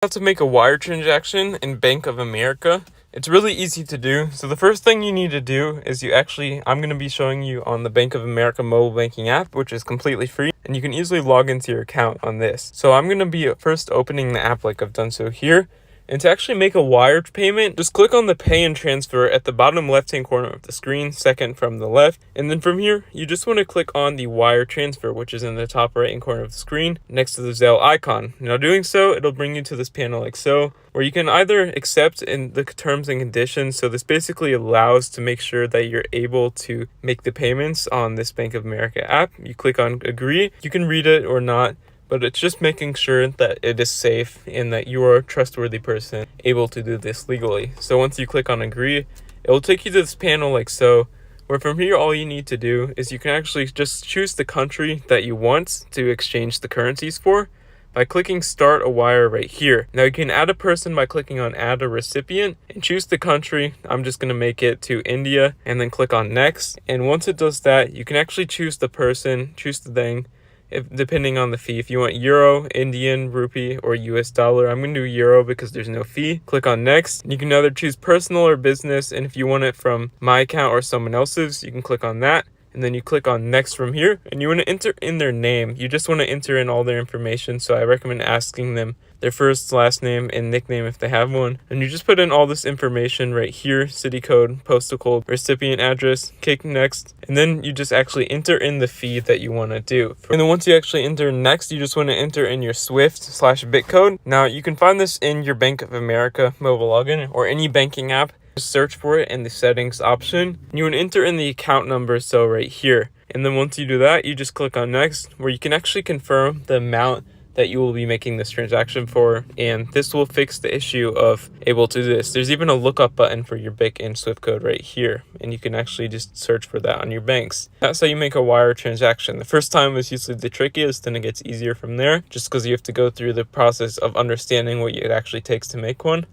How to make a wire transaction in Bank of America. It's really easy to do. So the first thing you need to do is I'm going to be showing you on the Bank of America mobile banking app, which is completely free, and you can easily log into your account on this. So I'm going to be first opening the app like I've done so here. And to actually make a wire payment, just click on the pay and transfer at the bottom left-hand corner of the screen, second from the left. And then from here, you just want to click on the wire transfer, which is in the top right-hand corner of the screen next to the Zelle icon. Now doing so, it'll bring you to this panel like so, where you can either accept in the terms and conditions. So this basically allows to make sure that you're able to make the payments on this Bank of America app. You click on agree. You can read it or not, but it's just making sure that it is safe and that you are a trustworthy person able to do this legally. So once you click on agree, it will take you to this panel like so, where from here all you need to do is you can actually just choose the country that you want to exchange the currencies for by clicking start a wire right here. Now you can add a person by clicking on add a recipient and choose the country. I'm just going to make it to India and then click on next. And once it does that, you can actually choose the person, choose the thing, depending on the fee. If you want euro, Indian rupee, or US dollar, I'm going to do euro because there's no fee. Click on next. You can either choose personal or business, and if you want it from my account or someone else's, you can click on that. And then you click on next from here, and you want to enter in their name. You just want to enter in all their information, so I recommend asking them their first, last name, and nickname if they have one. And you just put in all this information right here: city code, postal code, recipient address, click next, and then you just actually enter in the fee that you want to do. And then once you actually enter next, you just want to enter in your SWIFT/BIT code. Now you can find this in your Bank of America mobile login or any banking app. Just search for it in the settings option. You want to enter in the account number, so right here. And then once you do that, you just click on next, where you can actually confirm the amount that you will be making this transaction for, and this will fix the issue of able to do this. There's even a lookup button for your BIC and SWIFT code right here, and you can actually just search for that on your banks. That's how you make a wire transaction. The first time is usually the trickiest, then it gets easier from there, just because you have to go through the process of understanding what it actually takes to make one.